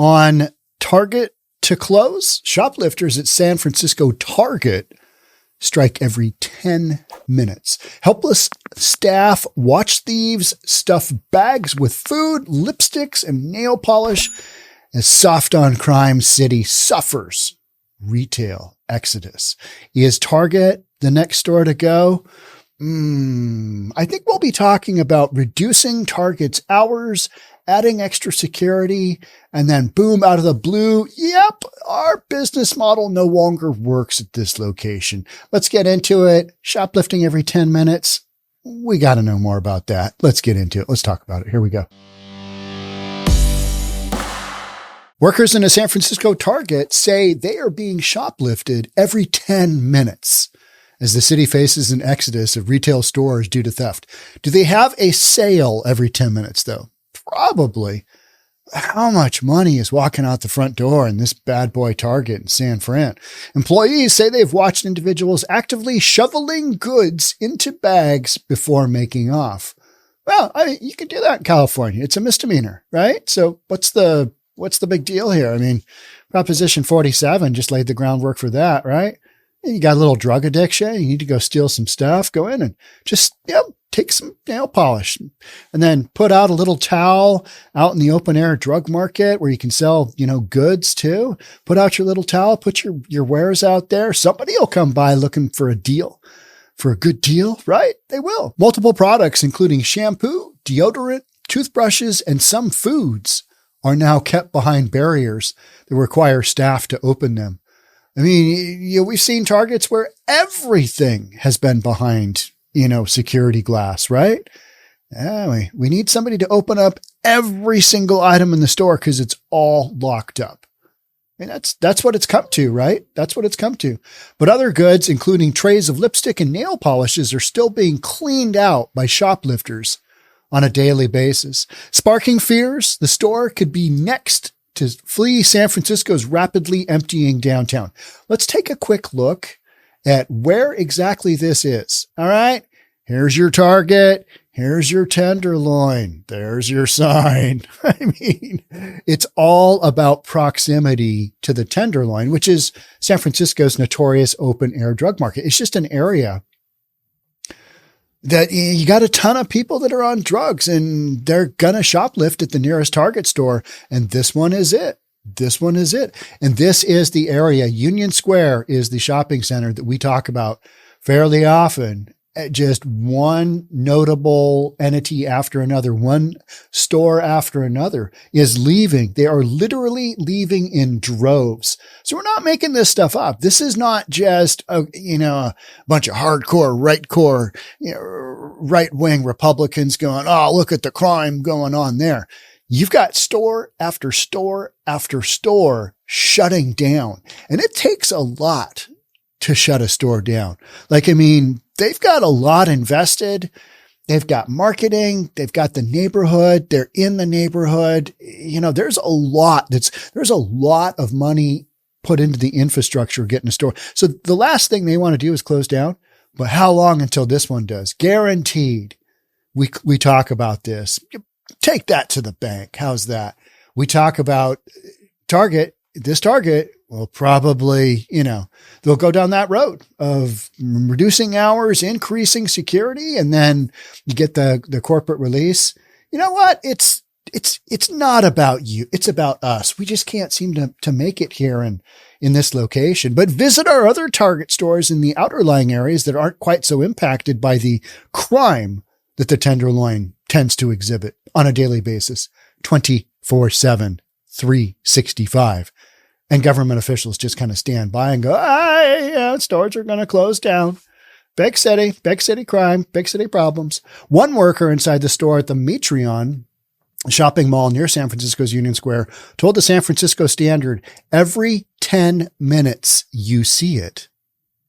On Target to close, shoplifters at San Francisco Target strike every 10 minutes. Helpless staff watch thieves stuff bags with food, lipsticks, and nail polish as soft on crime city suffers retail exodus. Is Target the next store to go? I think we'll be talking about reducing Target's hours, adding extra security, and then boom, out of the blue, yep, our business model no longer works at this location. Let's get into it. Shoplifting every 10 minutes. We got to know more about that. Let's get into it. Let's talk about it. Here we go. Workers in a San Francisco Target say they are being shoplifted every 10 minutes as the city faces an exodus of retail stores due to theft. Do they have a sale every 10 minutes, though? Probably. How much money is walking out the front door in this bad boy Target in San Fran? Employees say they've watched individuals actively shoveling goods into bags before making off. Well, you can do that in California. It's a misdemeanor, right? So what's the big deal here? I mean, Proposition 47 just laid the groundwork for that, right? You got a little drug addiction. You need to go steal some stuff. Go in and just, take some nail polish and then put out a little towel out in the open air drug market where you can sell, goods too. Put out your little towel, put your wares out there. Somebody will come by looking for a deal, for a good deal, right? They will. Multiple products, including shampoo, deodorant, toothbrushes, and some foods are now kept behind barriers that require staff to open them. I mean, we've seen Targets where everything has been behind, security glass, right? Anyway, we need somebody to open up every single item in the store because it's all locked up. I mean, that's what it's come to, right? That's what it's come to. But other goods, including trays of lipstick and nail polishes, are still being cleaned out by shoplifters on a daily basis, sparking fears the store could be next to flee San Francisco's rapidly emptying downtown. Let's take a quick look at where exactly this is. All right. Here's your Target. Here's your Tenderloin. There's your sign. I mean, it's all about proximity to the Tenderloin, which is San Francisco's notorious open air drug market. It's just an area that you got a ton of people that are on drugs and they're going to shoplift at the nearest Target store. And this one is it. This one is it. And this is the area. Union Square is the shopping center that we talk about fairly often. Just one notable entity after another, one store after another is leaving. They are literally leaving in droves. So we're not making this stuff up. This is not just a bunch of hardcore, right-wing Republicans going, oh, look at the crime going on there. You've got store after store after store shutting down. And it takes a lot to shut a store down. They've got a lot invested. They've got marketing. They've got the neighborhood. They're in the neighborhood. There's a lot of money put into the infrastructure of getting a store. So the last thing they want to do is close down. But how long until this one does? Guaranteed. We talk about this. Take that to the bank. How's that? We talk about Target. This Target will probably, they'll go down that road of reducing hours, increasing security, and then you get the corporate release. You know what? It's not about you. It's about us. We just can't seem to make it here in this location. But visit our other Target stores in the outlying areas that aren't quite so impacted by the crime that the Tenderloin tends to exhibit on a daily basis, 24/7, 365. And government officials just kind of stand by and go, stores are going to close down. Big city crime, big city problems. One worker inside the store at the Metreon shopping mall near San Francisco's Union Square told the San Francisco Standard, every 10 minutes you see it.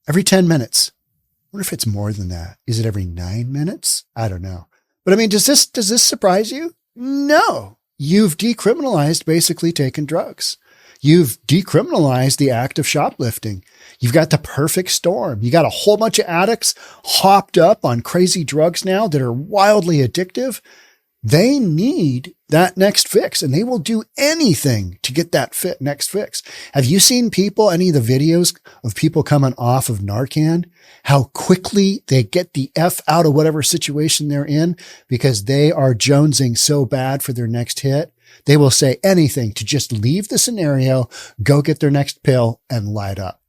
Every 10 minutes. I wonder if it's more than that. Is it every 9 minutes? I don't know. But does this surprise you? No. You've decriminalized basically taking drugs. You've decriminalized the act of shoplifting. You've got the perfect storm. You got a whole bunch of addicts hopped up on crazy drugs now that are wildly addictive. They need that next fix, and they will do anything to get that next fix. Have you seen any of the videos of people coming off of Narcan? How quickly they get the F out of whatever situation they're in because they are jonesing so bad for their next hit. They will say anything to just leave the scenario, go get their next pill, and light up.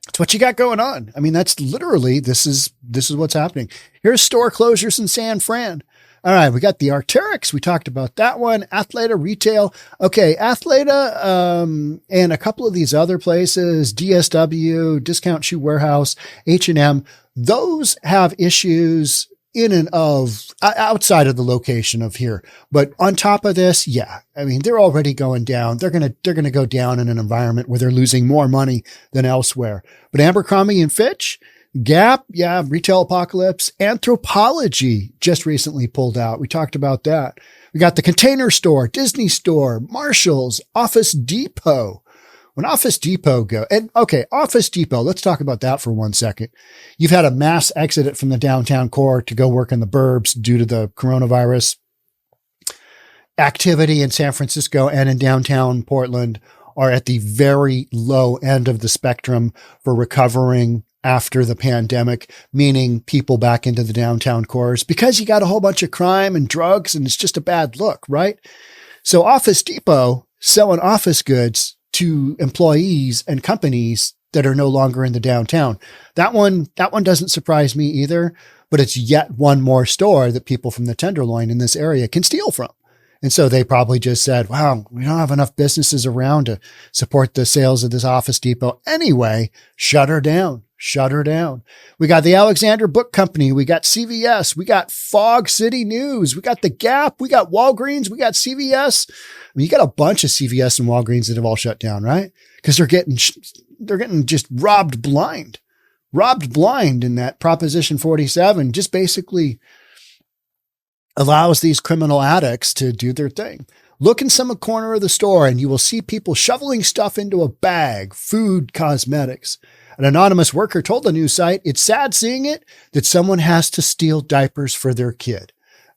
That's what you got going on. I mean, that's literally, this is what's happening. Here's store closures in San Fran. All right, we got the Arc'teryx. We talked about that one. Athleta Retail. Okay, Athleta and a couple of these other places, DSW, Discount Shoe Warehouse, H&M, those have issues in and of outside of the location of here. But on top of this, yeah, I mean, they're already going down. They're going to go down in an environment where they're losing more money than elsewhere. But Abercrombie and Fitch, Gap, yeah, Retail Apocalypse, Anthropology just recently pulled out. We talked about that. We got the Container Store, Disney Store, Marshalls, Office Depot. When Office Depot Office Depot, let's talk about that for 1 second. You've had a mass exit from the downtown core to go work in the burbs due to the coronavirus. Activity in San Francisco and in downtown Portland are at the very low end of the spectrum for recovering after the pandemic, meaning people back into the downtown cores because you got a whole bunch of crime and drugs and it's just a bad look, right? So Office Depot selling office goods to employees and companies that are no longer in the downtown. That one doesn't surprise me either, but it's yet one more store that people from the Tenderloin in this area can steal from. And so they probably just said, wow, we don't have enough businesses around to support the sales of this Office Depot. Anyway, shut her down. We got the Alexander Book Company. We got CVS. We got Fog City News. We got the Gap. We got Walgreens. We got CVS. I mean, you got a bunch of CVS and Walgreens that have all shut down, right? Because they're getting just robbed blind in that Proposition 47, just basically allows these criminal addicts to do their thing. Look in some corner of the store and you will see people shoveling stuff into a bag, food, cosmetics. An anonymous worker told the news site, it's sad seeing it, that someone has to steal diapers for their kid.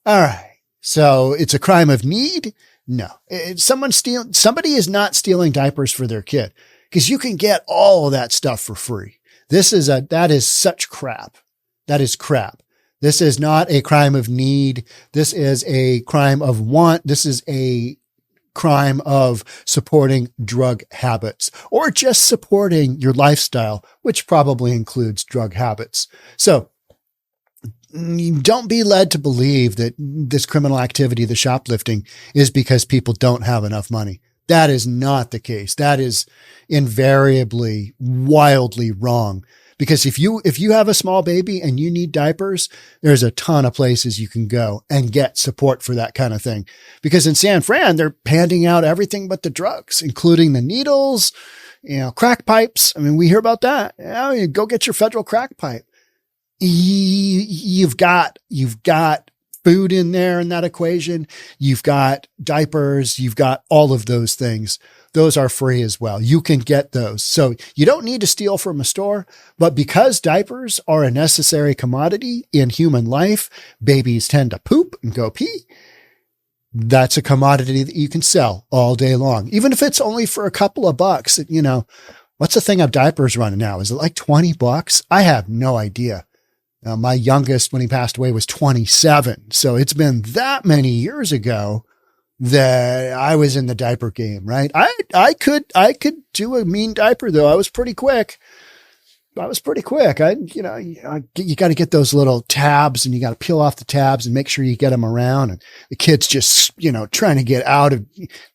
All right. So it's a crime of need? No. Somebody is not stealing diapers for their kid because you can get all of that stuff for free. That is such crap. That is crap. This is not a crime of need. This is a crime of want. This is a crime of supporting drug habits or just supporting your lifestyle, which probably includes drug habits. So don't be led to believe that this criminal activity, the shoplifting, is because people don't have enough money. That is not the case. That is invariably wildly wrong. Because if you have a small baby and you need diapers, there's a ton of places you can go and get support for that kind of thing. Because in San Fran, they're handing out everything but the drugs, including the needles, crack pipes. I mean, we hear about that. You go get your federal crack pipe. You've got food in there in that equation. You've got diapers. You've got all of those things. Those are free as well. You can get those. So you don't need to steal from a store, but because diapers are a necessary commodity in human life, babies tend to poop and go pee. That's a commodity that you can sell all day long. Even if it's only for a couple of bucks, what's the thing of diapers running now? Is it like $20? I have no idea. My youngest, when he passed away, was 27. So it's been that many years ago that I was in the diaper game, right? I could do a mean diaper though. I was pretty quick. You got to get those little tabs and you got to peel off the tabs and make sure you get them around. And the kids just, trying to get out of,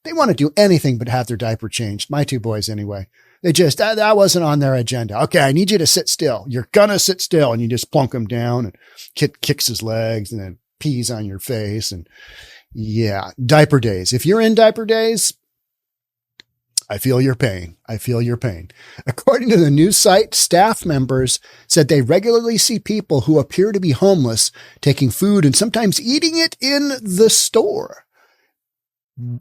they want to do anything but have their diaper changed. My two boys anyway. They just, that wasn't on their agenda. Okay. I need you to sit still. You're going to sit still. And you just plunk them down and kid kicks his legs and then pees on your face. And yeah, diaper days. If you're in diaper days, I feel your pain. According to the news site, staff members said they regularly see people who appear to be homeless taking food and sometimes eating it in the store.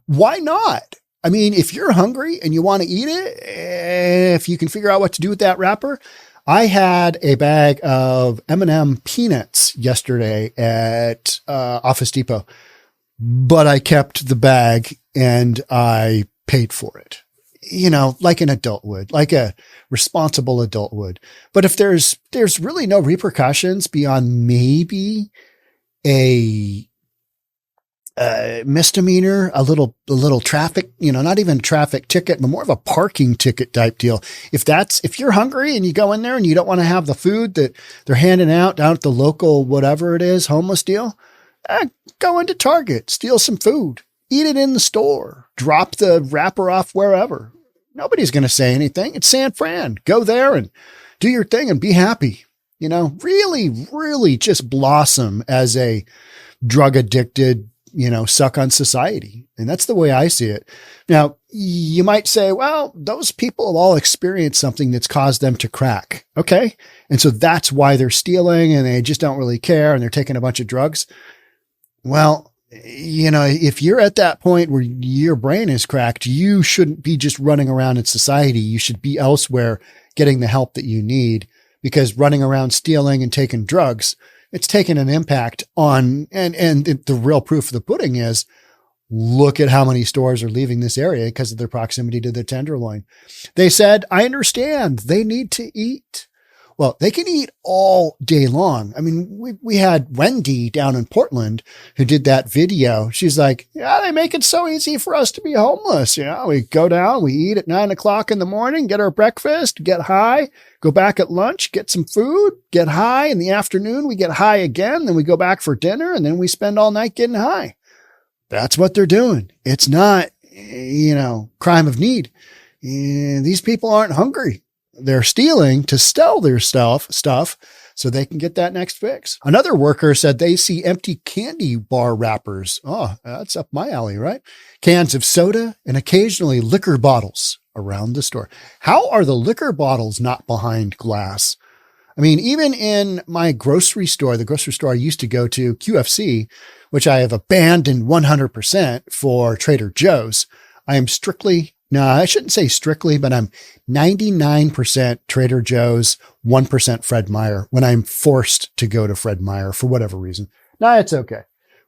Why not? I mean, if you're hungry and you want to eat it, if you can figure out what to do with that wrapper, I had a bag of M&M peanuts yesterday at Office Depot, but I kept the bag and I paid for it. You know, like an adult would, like a responsible adult would. But if there's really no repercussions beyond maybe a misdemeanor, a little traffic, you know, not even traffic ticket, but more of a parking ticket type deal. If you're hungry and you go in there and you don't want to have the food that they're handing out down at the local, whatever it is, homeless deal, go into Target, steal some food, eat it in the store, drop the wrapper off wherever. Nobody's going to say anything. It's San Fran. Go there and do your thing and be happy. You know, really, really just blossom as a drug addicted, you know, suck on society. And that's the way I see it. Now, you might say, well, those people have all experienced something that's caused them to crack. Okay. And so that's why they're stealing and they just don't really care and they're taking a bunch of drugs. Well, you know, if you're at that point where your brain is cracked, you shouldn't be just running around in society. You should be elsewhere getting the help that you need, because running around stealing and taking drugs, it's taken an impact on, and the real proof of the pudding is, look at how many stores are leaving this area because of their proximity to the Tenderloin. They said, I understand they need to eat. Well, they can eat all day long. I mean, we had Wendy down in Portland who did that video. She's like, yeah, they make it so easy for us to be homeless. You know, we go down, we eat at 9 o'clock in the morning, get our breakfast, get high, go back at lunch, get some food, get high. In the afternoon, we get high again. Then we go back for dinner and then we spend all night getting high. That's what they're doing. It's not, you know, crime of need. And these people aren't hungry. They're stealing to sell their stuff so they can get that next fix. Another worker said they see empty candy bar wrappers. Oh, that's up my alley, right? Cans of soda and occasionally liquor bottles around the store. How are the liquor bottles not behind glass? I mean, even in my grocery store, the grocery store I used to go to, QFC, which I have abandoned 100% for Trader Joe's, I am strictly, no, I shouldn't say strictly, but I'm 99% Trader Joe's, 1% Fred Meyer when I'm forced to go to Fred Meyer for whatever reason. No, it's okay.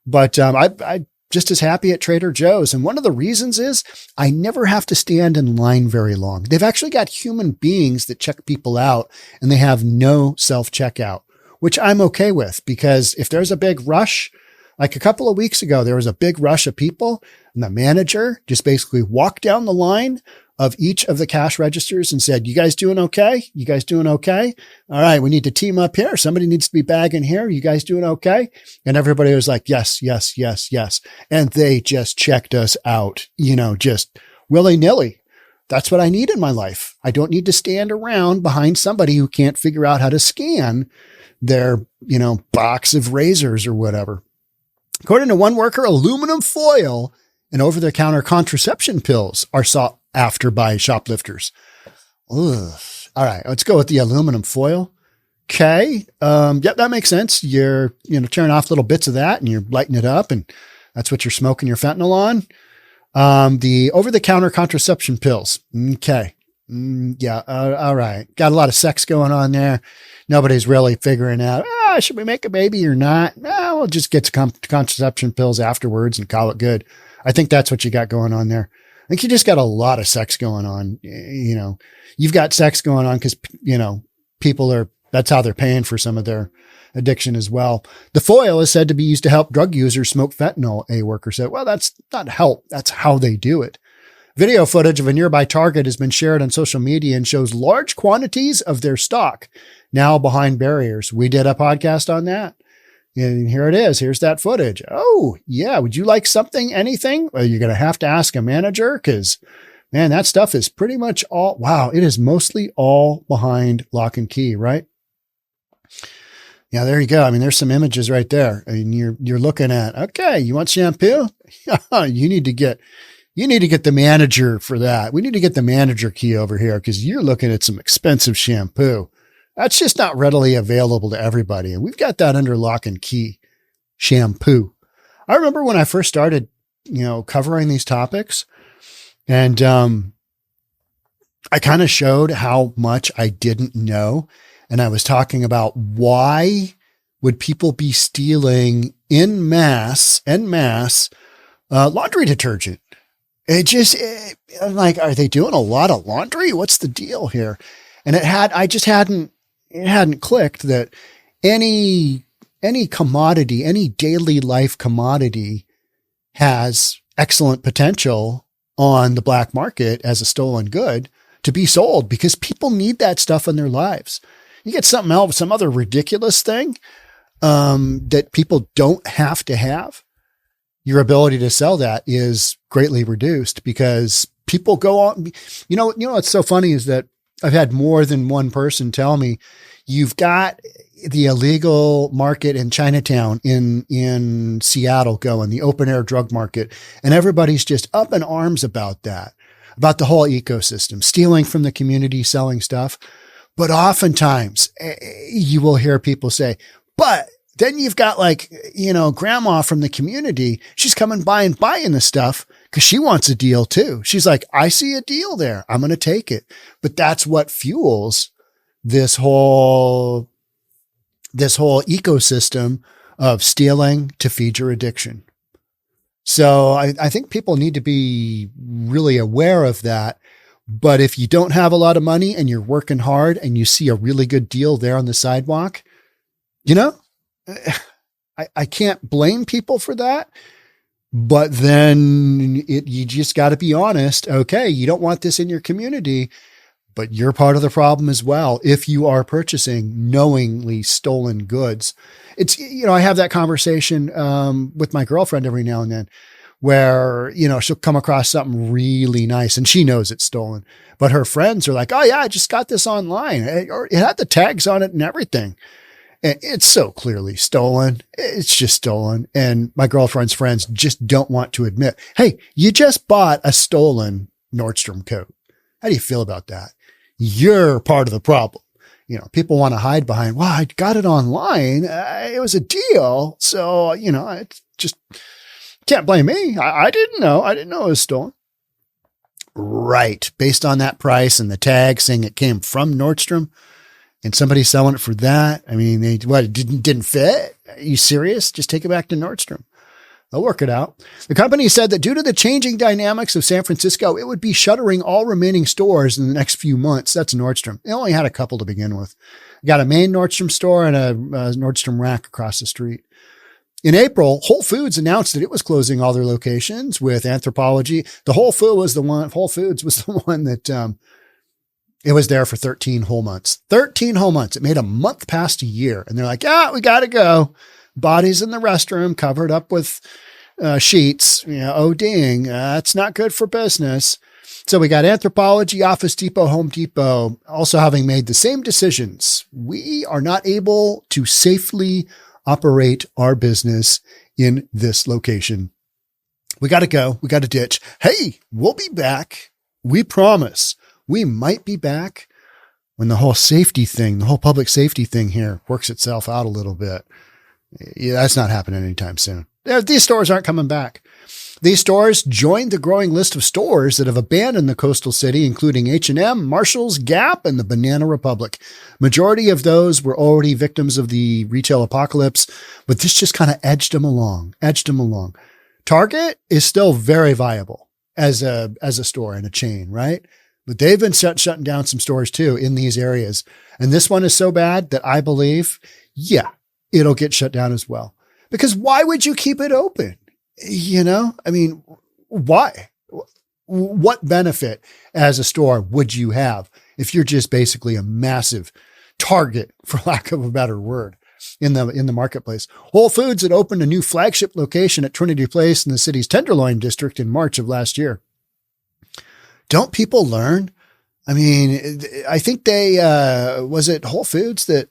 But I just as happy at Trader Joe's. And one of the reasons is I never have to stand in line very long. They've actually got human beings that check people out and they have no self-checkout, which I'm okay with, because if there's a big rush, like a couple of weeks ago, there was a big rush of people and the manager just basically walked down the line of each of the cash registers and said, you guys doing okay? You guys doing okay? All right. We need to team up here. Somebody needs to be bagging here. You guys doing okay? And everybody was like, yes, yes, yes, yes. And they just checked us out, you know, just willy nilly. That's what I need in my life. I don't need to stand around behind somebody who can't figure out how to scan their, you know, box of razors or whatever. According to one worker, aluminum foil and over-the-counter contraception pills are sought after by shoplifters. Ugh. All right, let's go with the aluminum foil. Okay. Yep, that makes sense. You're, you know, tearing off little bits of that and you're lighting it up, and that's what you're smoking your fentanyl on. The over-the-counter contraception pills. Okay. Yeah. All right. Got a lot of sex going on there. Nobody's really figuring out, should we make a baby or not? We'll just get some contraception pills afterwards and call it good. I think that's what you got going on there. I think you just got a lot of sex going on. You know, you've got sex going on because, you know, that's how they're paying for some of their addiction as well. The foil is said to be used to help drug users smoke fentanyl. A worker said, well, that's not help. That's how they do it. Video footage of a nearby Target has been shared on social media and shows large quantities of their stock now behind barriers. We did a podcast on that. And here it is. Here's that footage. Oh, yeah. Would you like something, anything? Well, you're going to have to ask a manager because, man, that stuff is pretty much all, wow, it is mostly all behind lock and key, right? Yeah, there you go. I mean, there's some images right there. I mean, you're looking at, okay, you want shampoo? You need to get the manager for that. We need to get the manager key over here because you're looking at some expensive shampoo. That's just not readily available to everybody. And we've got that under lock and key. Shampoo. I remember when I first started, you know, covering these topics, and I kind of showed how much I didn't know. And I was talking about why would people be stealing en masse laundry detergent? I'm like, are they doing a lot of laundry? What's the deal here? And it hadn't clicked that any commodity, any daily life commodity has excellent potential on the black market as a stolen good to be sold, because people need that stuff in their lives. You get something else, some other ridiculous thing that people don't have to have, your ability to sell that is greatly reduced because people go on. You know, what's so funny is that I've had more than one person tell me, you've got the illegal market in Chinatown in Seattle going, the open air drug market. And everybody's just up in arms about that, about the whole ecosystem, stealing from the community, selling stuff. But oftentimes you will hear people say, but then you've got grandma from the community. She's coming by and buying the stuff because she wants a deal too. She's like, I see a deal there. I'm going to take it. But that's what fuels this whole ecosystem of stealing to feed your addiction. So I think people need to be really aware of that. But if you don't have a lot of money and you're working hard and you see a really good deal there on the sidewalk, I can't blame people for that. But then you just got to be honest. Okay, you don't want this in your community, but you're part of the problem as well if you are purchasing knowingly stolen goods. It's, I have that conversation with my girlfriend every now and then where, she'll come across something really nice and she knows it's stolen, but her friends are like, oh yeah, I just got this online. It had the tags on it and everything. And it's so clearly stolen. It's just stolen. And my girlfriend's friends just don't want to admit, hey, you just bought a stolen Nordstrom coat. How do you feel about that? You're part of the problem. People want to hide behind, well, I got it online. It was a deal. So, it's just can't blame me. I didn't know. I didn't know it was stolen. Right. Based on that price and the tag saying it came from Nordstrom and somebody's selling it for that. I mean, it didn't fit. Are you serious? Just take it back to Nordstrom. They'll work it out. The company said that due to the changing dynamics of San Francisco, it would be shuttering all remaining stores in the next few months. That's Nordstrom. They only had a couple to begin with. Got a main Nordstrom store and a Nordstrom rack across the street. In April, Whole Foods announced that it was closing all their locations with Anthropology. Whole Foods was the one that it was there for 13 whole months. 13 whole months. It made a month past a year. And they're like, we got to go. Bodies in the restroom covered up with sheets, ODing. That's not good for business. So we got Anthropology, Office Depot, Home Depot, also having made the same decisions. We are not able to safely operate our business in this location. We got to go. We got to ditch. Hey, we'll be back. We promise. We might be back when the whole public safety thing here works itself out a little bit. Yeah, that's not happening anytime soon. These stores aren't coming back. These stores joined the growing list of stores that have abandoned the coastal city, including H&M, Marshall's, Gap, and the Banana Republic. Majority of those were already victims of the retail apocalypse, but this just kind of edged them along. Target is still very viable as a store and a chain, right? But they've been shutting down some stores too in these areas. And this one is so bad that I believe, it'll get shut down as well. Because why would you keep it open? I mean, why? What benefit as a store would you have if you're just basically a massive target, for lack of a better word, in the marketplace? Whole Foods had opened a new flagship location at Trinity Place in the city's Tenderloin district in March of last year. Don't people learn? I mean, I think was it Whole Foods that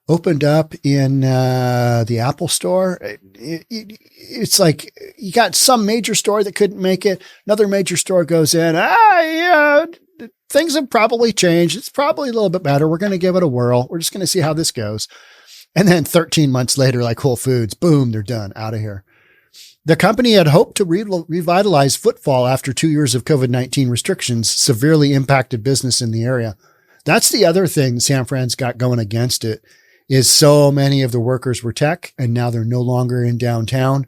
opened up in the Apple store? It's like you got some major store that couldn't make it. Another major store goes in. Things have probably changed. It's probably a little bit better. We're going to give it a whirl. We're just going to see how this goes. And then 13 months later, like Whole Foods, boom, they're done, out of here. The company had hoped to revitalize footfall after 2 years of COVID-19 restrictions severely impacted business in the area. That's the other thing San Fran's got going against it, is so many of the workers were tech and now they're no longer in downtown.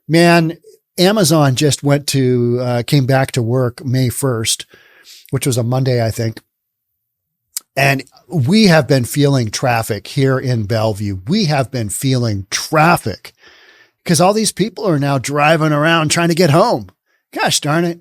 Man, Amazon just came back to work May 1st, which was a Monday, I think. And we have been feeling traffic here in Bellevue. We have been feeling traffic because all these people are now driving around trying to get home. Gosh darn it.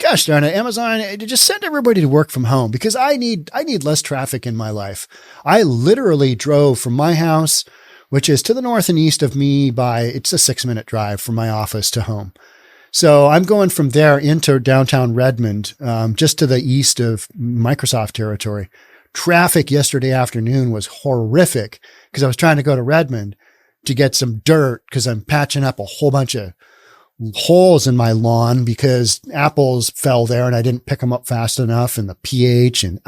Amazon, just send everybody to work from home because I need less traffic in my life. I literally drove from my house, which is to the north and east of me it's a 6-minute drive from my office to home. So I'm going from there into downtown Redmond, just to the east of Microsoft territory. Traffic yesterday afternoon was horrific because I was trying to go to Redmond to get some dirt because I'm patching up a whole bunch of holes in my lawn because apples fell there and I didn't pick them up fast enough, and the pH and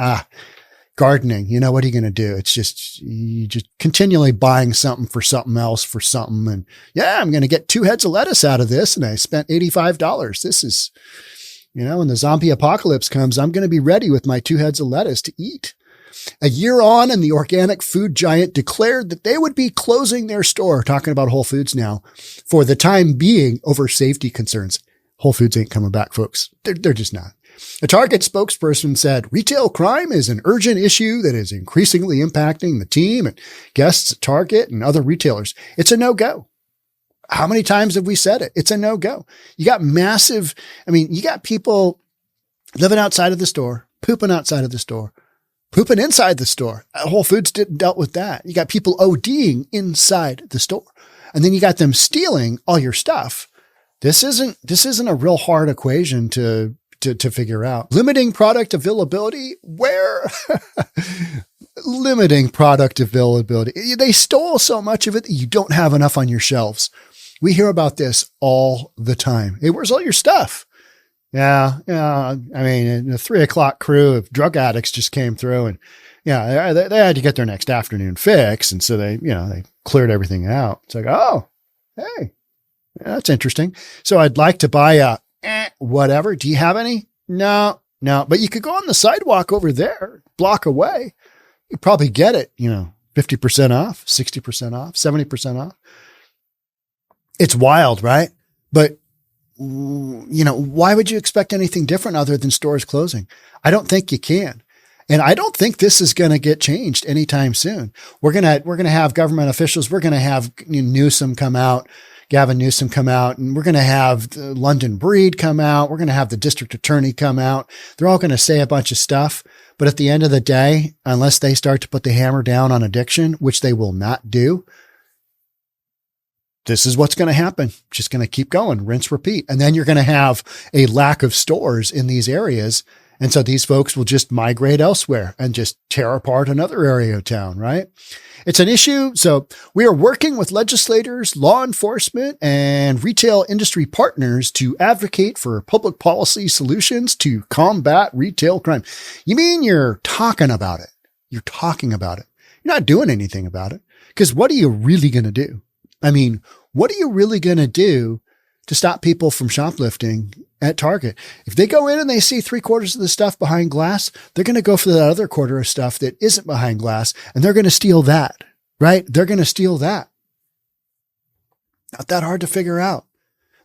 gardening, what are you going to do? It's just, you just continually buying something for something else for something. And yeah, I'm going to get 2 heads of lettuce out of this. And I spent $85. This is, when the zombie apocalypse comes, I'm going to be ready with my 2 heads of lettuce to eat. A year on, and the organic food giant declared that they would be closing their store, talking about Whole Foods now, for the time being over safety concerns. Whole Foods ain't coming back, folks. They're just not. A Target spokesperson said, retail crime is an urgent issue that is increasingly impacting the team and guests at Target and other retailers. It's a no-go. How many times have we said it? It's a no-go. You got you got people living outside of the store, pooping outside of the store, pooping inside the store. Whole Foods dealt with that. You got people ODing inside the store, and then you got them stealing all your stuff. This isn't a real hard equation to figure out. Limiting product availability? Where? Limiting product availability. They stole so much of it that you don't have enough on your shelves. We hear about this all the time. Hey, where's all your stuff? Yeah. I mean, the 3:00 crew of drug addicts just came through, and they had to get their next afternoon fix. And so they cleared everything out. It's like, oh, hey, that's interesting. So I'd like to buy a whatever. Do you have any? No, but you could go on the sidewalk over there, block away. You probably get it, 50% off, 60% off, 70% off. It's wild, right? But why would you expect anything different other than stores closing? I don't think you can. And I don't think this is going to get changed anytime soon. We're going to have government officials. We're going to have Gavin Newsom come out, and we're going to have the London Breed come out. We're going to have the district attorney come out. They're all going to say a bunch of stuff. But at the end of the day, unless they start to put the hammer down on addiction, which they will not do, this is what's going to happen. Just going to keep going, rinse, repeat. And then you're going to have a lack of stores in these areas. And so these folks will just migrate elsewhere and just tear apart another area of town, right? It's an issue. So we are working with legislators, law enforcement, and retail industry partners to advocate for public policy solutions to combat retail crime. You mean you're talking about it? You're talking about it. You're not doing anything about it. Because what are you really going to do? I mean, what are you really going to do to stop people from shoplifting at Target? If they go in and they see 3/4 of the stuff behind glass, they're going to go for that other quarter of stuff that isn't behind glass, and they're going to steal that, right? They're going to steal that. Not that hard to figure out.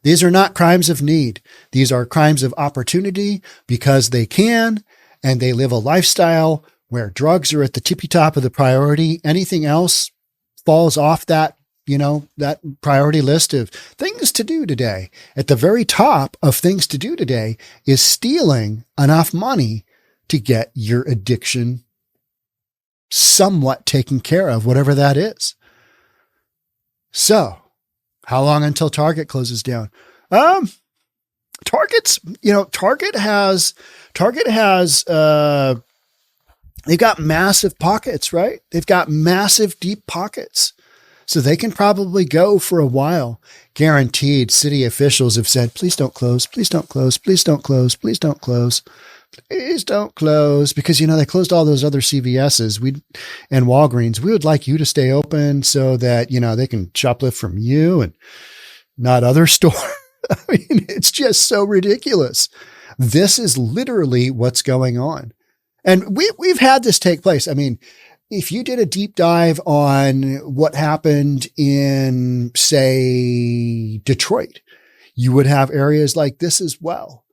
These are not crimes of need. These are crimes of opportunity because they can, and they live a lifestyle where drugs are at the tippy top of the priority. Anything else falls off that priority list of things to do today. At the very top of things to do today is stealing enough money to get your addiction somewhat taken care of, whatever that is. So how long until Target closes down? Target has, they've got massive pockets, right? They've got massive deep pockets. So they can probably go for a while. Guaranteed, city officials have said, please don't close, please don't close, please don't close, please don't close, please don't close. Because, they closed all those other CVS's and Walgreens. We would like you to stay open so that, they can shoplift from you. And not other store. I mean, it's just so ridiculous. This is literally what's going on. And we've had this take place. I mean, if you did a deep dive on what happened in, say, Detroit, you would have areas like this as well,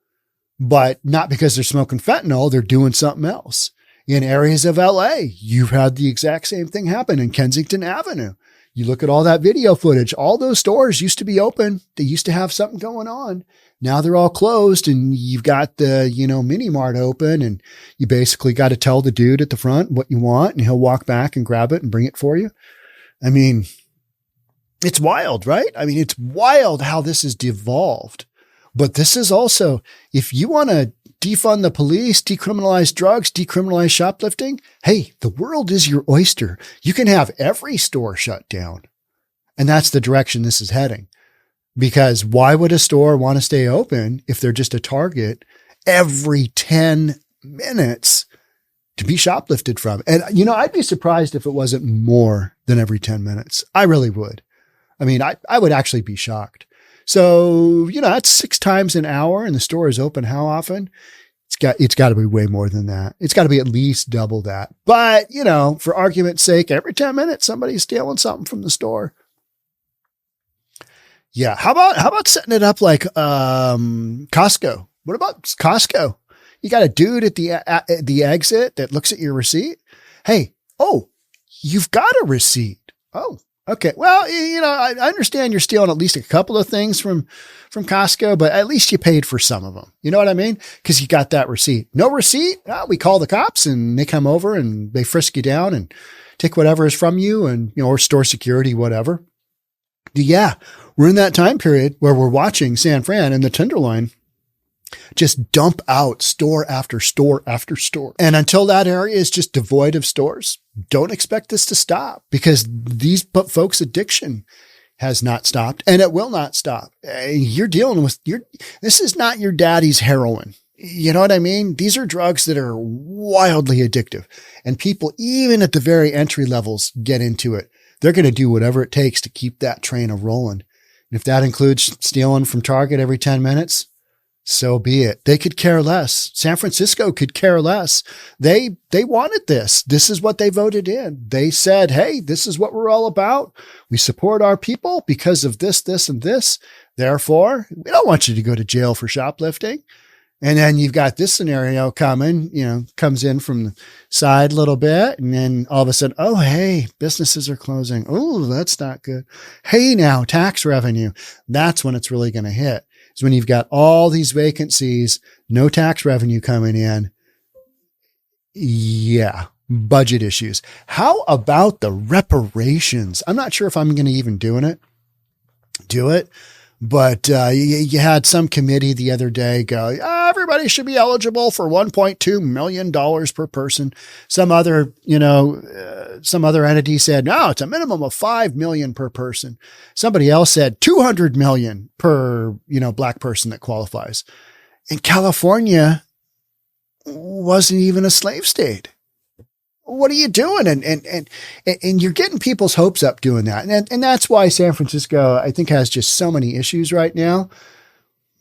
but not because they're smoking fentanyl. They're doing something else. In areas of LA, you've had the exact same thing happen in Kensington Avenue. You look at all that video footage. All those stores used to be open. They used to have something going on. Now they're all closed, and you've got the, mini mart open, and you basically got to tell the dude at the front what you want, and he'll walk back and grab it and bring it for you. I mean, it's wild, right? I mean, it's wild how this has devolved. But this is also, if you want to defund the police, decriminalize drugs, decriminalize shoplifting, hey, the world is your oyster. You can have every store shut down. And that's the direction this is heading. Because why would a store want to stay open if they're just a target every 10 minutes to be shoplifted from? And, I'd be surprised if it wasn't more than every 10 minutes. I really would. I mean, I would actually be shocked. So, that's 6 times an hour, and the store is open how often? It's got to be way more than that. It's got to be at least double that. But, for argument's sake, every 10 minutes, somebody's stealing something from the store. Yeah. How about setting it up like, Costco? What about Costco? You got a dude at the exit that looks at your receipt. Hey, you've got a receipt. Oh, okay. Well, I understand you're stealing at least a couple of things from Costco, but at least you paid for some of them. You know what I mean? Because you got that receipt. No receipt? Well, we call the cops and they come over and they frisk you down and take whatever is from you and, or store security, whatever. Yeah. We're in that time period where we're watching San Fran and the Tenderloin just dump out store after store after store. And until that area is just devoid of stores, don't expect this to stop, because these folks' addiction has not stopped, and it will not stop. You're dealing with this is not your daddy's heroin. You know what I mean? These are drugs that are wildly addictive, and people, even at the very entry levels, get into it. They're going to do whatever it takes to keep that train a rolling. And if that includes stealing from Target every 10 minutes, so be it. They could care less. San Francisco could care less. They wanted this. This is what they voted in. They said, hey, this is what we're all about. We support our people because of this, this, and this. Therefore, we don't want you to go to jail for shoplifting. And then you've got this scenario coming, comes in from the side a little bit. And then all of a sudden, oh, hey, businesses are closing. Oh, that's not good. Hey, now tax revenue. That's when it's really going to hit. Is when you've got all these vacancies, no tax revenue coming in. Yeah. Budget issues. How about the reparations? I'm not sure if I'm going to even do it. But you had some committee the other day go, everybody should be eligible for $1.2 million per person. Some other entity said, no, it's a minimum of $5 million per person. Somebody else said $200 million per, black person that qualifies. And California wasn't even a slave state. What are you doing? And you're getting people's hopes up doing that. And that's why San Francisco, I think, has just so many issues right now.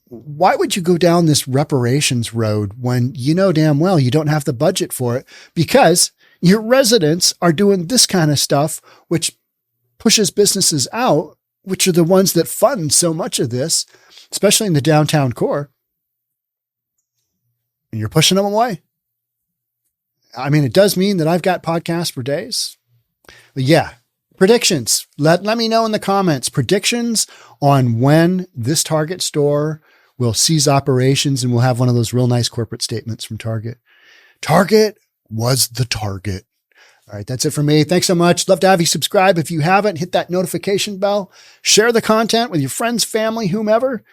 Why would you go down this reparations road when you know damn well you don't have the budget for it? Because your residents are doing this kind of stuff, which pushes businesses out, which are the ones that fund so much of this, especially in the downtown core. And you're pushing them away. I mean, it does mean that I've got podcasts for days. But yeah, predictions. Let me know in the comments. Predictions on when this Target store will cease operations and we'll have one of those real nice corporate statements from Target. Target was the target. All right, that's it for me. Thanks so much. Love to have you subscribe. If you haven't, hit that notification bell. Share the content with your friends, family, whomever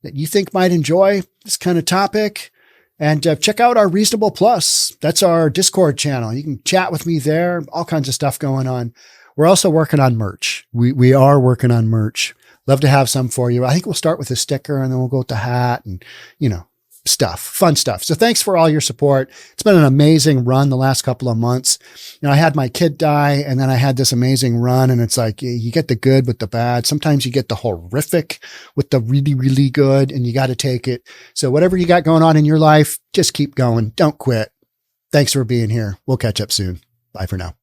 that you think might enjoy this kind of topic. And check out our Reasonable Plus. That's our Discord channel. You can chat with me there. All kinds of stuff going on. We're also working on merch. We are working on merch. Love to have some for you. I think we'll start with a sticker and then we'll go with the hat and, stuff, fun stuff. So thanks for all your support. It's been an amazing run the last couple of months. I had my kid die and then I had this amazing run, and it's like you get the good with the bad. Sometimes you get the horrific with the really, really good, and you got to take it. So whatever you got going on in your life, just keep going. Don't quit. Thanks for being here. We'll catch up soon. Bye for now.